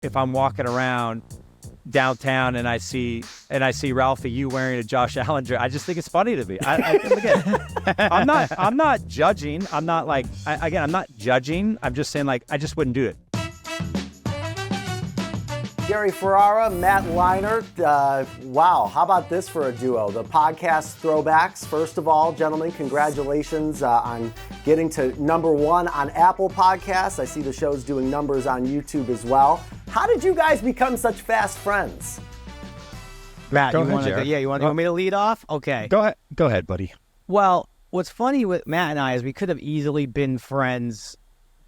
if I'm walking around downtown and I see Ralphie, you wearing a Josh Allen jersey, I just think it's funny to me. Again, I'm not judging. I'm not like, I'm not judging. I'm just saying, like, I just wouldn't do it. Gary Ferrara, Matt Leinart. Wow, how about this for a duo? The podcast Throwbacks. First of all, gentlemen, congratulations on getting to #1 on Apple Podcasts. I see the show's doing numbers on YouTube as well. How did you guys become such fast friends? Matt, you want me to lead off? Okay. Go ahead, buddy. Well, what's funny with Matt and I is we could have easily been friends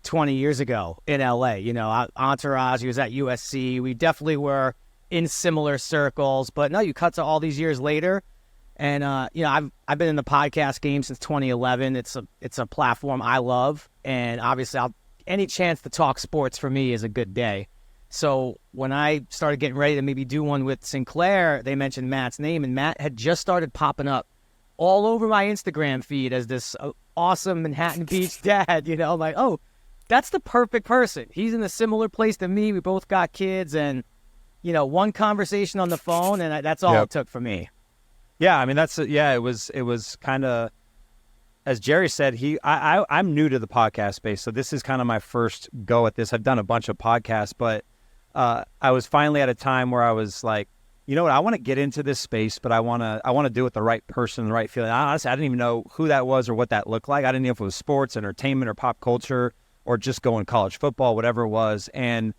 20 years ago in LA. You know, Entourage, he was at USC. We definitely were in similar circles, but no, you cut to all these years later. And, I've been in the podcast game since 2011. It's a platform I love. And obviously any chance to talk sports for me is a good day. So when I started getting ready to maybe do one with Sinclair, they mentioned Matt's name, and Matt had just started popping up all over my Instagram feed as this awesome Manhattan Beach dad. You know, I'm like, oh, that's the perfect person. He's in a similar place to me. We both got kids, and, one conversation on the phone, and that's all it took for me. Yeah, I mean, it was kind of, as Jerry said, I'm new to the podcast space, so this is kind of my first go at this. I've done a bunch of podcasts, but I was finally at a time where I was like, you know what, I want to get into this space, but I want to do it with the right person, the right feeling. Honestly, I didn't even know who that was or what that looked like. I didn't know if it was sports, entertainment, or pop culture, or just going college football, whatever it was. And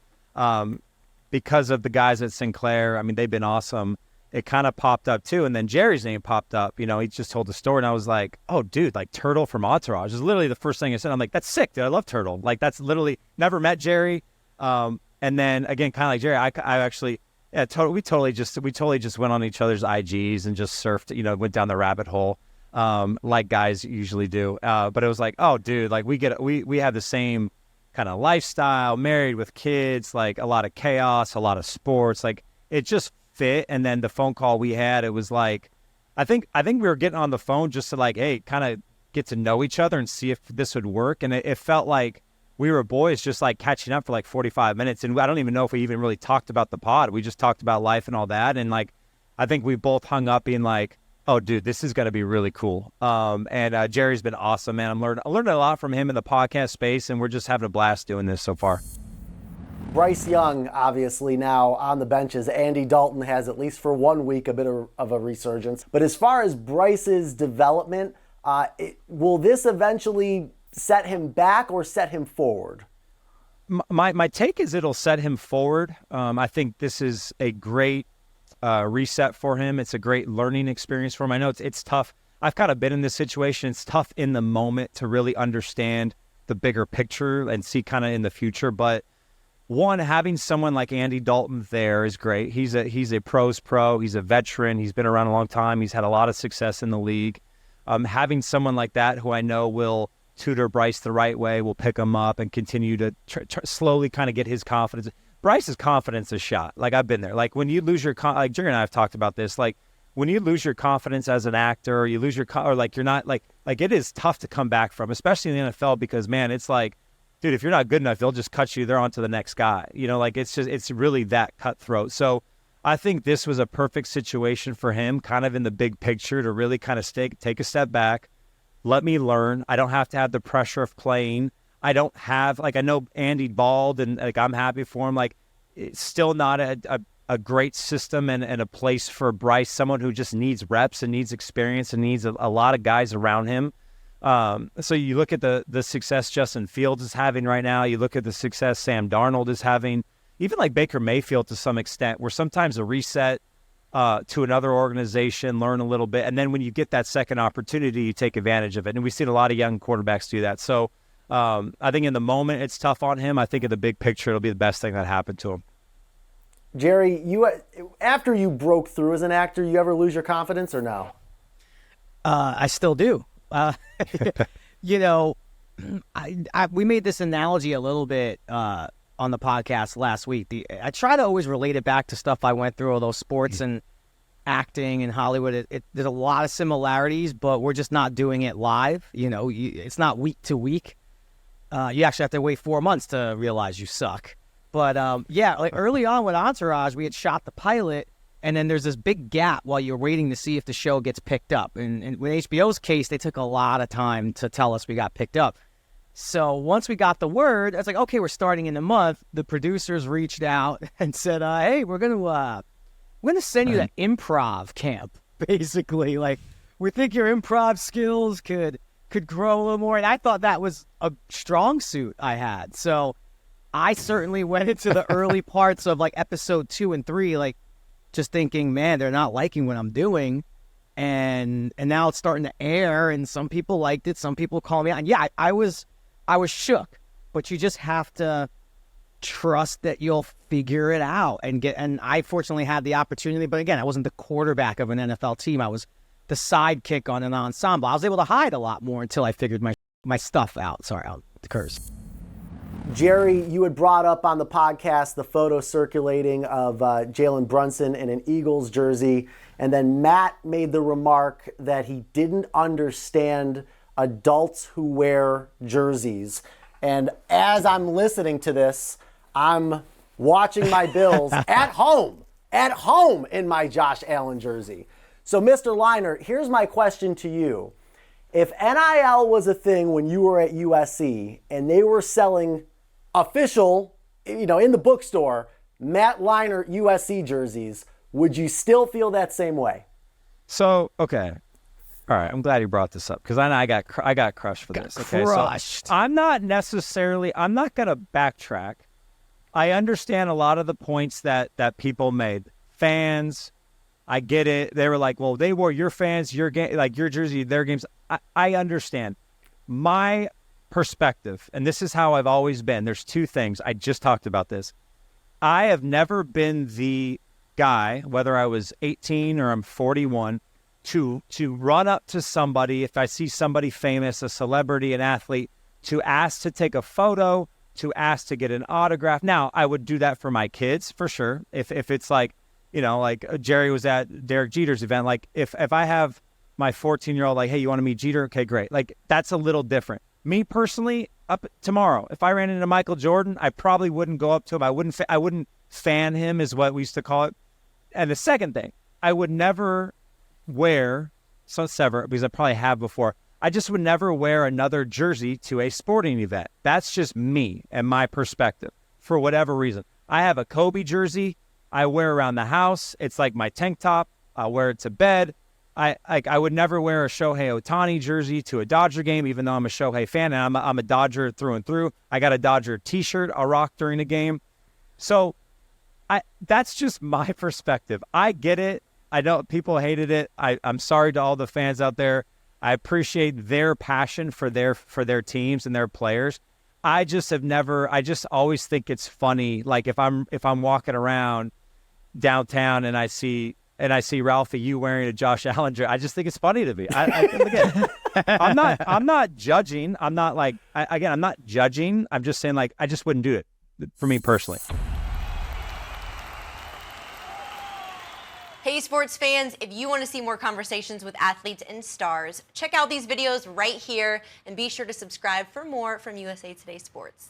because of the guys at Sinclair, I mean, they've been awesome. It kind of popped up too. And then Jerry's name popped up. You know, he just told the story, and I was like, oh, dude, like Turtle from Entourage is literally the first thing I said. I'm like, that's sick, dude. I love Turtle. Like, that's literally, never met Jerry. And then again, kind of like Jerry, I actually, we totally just went on each other's IGs and just surfed, went down the rabbit hole. Like guys usually do. But it was like, oh, dude, like we have the same kind of lifestyle, married with kids, like a lot of chaos, a lot of sports, like it just fit. And then the phone call we had, it was like, I think we were getting on the phone just to like, hey, kind of get to know each other and see if this would work. And it felt like we were boys just like catching up for like 45 minutes. And I don't even know if we even really talked about the pod. We just talked about life and all that. And like, I think we both hung up being like, oh, dude, this is going to be really cool. And Jerry's been awesome, man. I learned a lot from him in the podcast space, and we're just having a blast doing this so far. Bryce Young, obviously now on the benches. Andy Dalton has, at least for 1 week, a bit of a resurgence. But as far as Bryce's development, will this eventually set him back or set him forward? My take is it'll set him forward. I think this is a great reset for him. It's a great learning experience for him. I know it's tough. I've kind of been in this situation. It's tough in the moment to really understand the bigger picture and see kind of in the future. But one, having someone like Andy Dalton there is great. He's a pro's pro. He's a veteran. He's been around a long time. He's had a lot of success in the league. Having someone like that who I know will tutor Bryce the right way, will pick him up and continue to slowly kind of get his confidence. Bryce's confidence is shot. Like, I've been there. Like, when you lose your like Jerry and I have talked about this. Like, when you lose your confidence as an actor, or you lose your or like you're not like it is tough to come back from, especially in the NFL, because man, it's like, dude, if you're not good enough, they'll just cut you. They're on to the next guy. Like, it's really that cutthroat. So I think this was a perfect situation for him, kind of in the big picture, to really kind of take a step back, let me learn. I don't have to have the pressure of playing. I don't have, like, I know Andy balled, and like I'm happy for him. Like, it's still not a great system and a place for Bryce, someone who just needs reps and needs experience and needs a lot of guys around him. So you look at the success Justin Fields is having right now. You look at the success Sam Darnold is having, even like Baker Mayfield to some extent, where sometimes a reset to another organization, learn a little bit, and then when you get that second opportunity, you take advantage of it. And we've seen a lot of young quarterbacks do that. So I think in the moment it's tough on him. I think in the big picture it'll be the best thing that happened to him. Jerry, after you broke through as an actor, you ever lose your confidence or no? I still do. We made this analogy a little bit on the podcast last week. I try to always relate it back to stuff I went through, although sports and acting in Hollywood, there's a lot of similarities, but we're just not doing it live. It's not week to week. You actually have to wait 4 months to realize you suck. But yeah, like early on with Entourage, we had shot the pilot, and then there's this big gap while you're waiting to see if the show gets picked up. And with HBO's case, they took a lot of time to tell us we got picked up. So once we got the word, it's like, okay, we're starting in a month. The producers reached out and said, hey, we're gonna send you to improv camp, basically. Like, we think your improv skills could grow a little more. And I thought that was a strong suit I had. So I certainly went into the early parts of like episode 2 and 3, like just thinking, man, they're not liking what I'm doing. And now it's starting to air, and some people liked it. Some people call me out. And yeah, I was shook, but you just have to trust that you'll figure it out and I fortunately had the opportunity, but again, I wasn't the quarterback of an NFL team. I was the sidekick on an ensemble. I was able to hide a lot more until I figured my stuff out. Sorry, I'll curse. Jerry, you had brought up on the podcast the photo circulating of Jalen Brunson in an Eagles jersey, and then Matt made the remark that he didn't understand adults who wear jerseys. And as I'm listening to this, I'm watching my Bills at home in my Josh Allen jersey. So, Mr. Leinart, here's my question to you. If NIL was a thing when you were at USC and they were selling official, in the bookstore, Matt Leinart USC jerseys, would you still feel that same way? So, okay. All right, I'm glad you brought this up because I got crushed for this. Okay, crushed. So I'm not going to backtrack. I understand a lot of the points that people made. Fans, I get it. They were like, well, they wore your fans, your game, like your jersey, their games. I understand. My perspective, and this is how I've always been. There's two things. I just talked about this. I have never been the guy, whether I was 18 or I'm 41, to run up to somebody, if I see somebody famous, a celebrity, an athlete, to ask to take a photo, to ask to get an autograph. Now, I would do that for my kids, for sure. If it's like, like Jerry was at Derek Jeter's event, like if I have my 14-year-old, like, hey, you want to meet Jeter? Okay, great. Like, that's a little different. Me personally, up tomorrow, if I ran into Michael Jordan, I probably wouldn't go up to him. I wouldn't fan him, is what we used to call it. And the second thing, I would never wear, because I probably have before, I just would never wear another jersey to a sporting event. That's just me and my perspective for whatever reason. I have a Kobe jersey I wear around the house. It's like my tank top. I wear it to bed. I would never wear a Shohei Ohtani jersey to a Dodger game, even though I'm a Shohei fan and I'm a Dodger through and through. I got a Dodger t-shirt I'll rock during a game. So that's just my perspective. I get it. People hated it. I'm sorry to all the fans out there. I appreciate their passion for their teams and their players. I just always think it's funny. Like if I'm walking around downtown and I see Ralphie, you wearing a Josh Allen jersey, I just think it's funny to me. Again, I'm not judging. I'm not judging. I'm just saying, like, I just wouldn't do it for me personally. Hey, sports fans, if you want to see more conversations with athletes and stars, check out these videos right here and be sure to subscribe for more from USA Today Sports.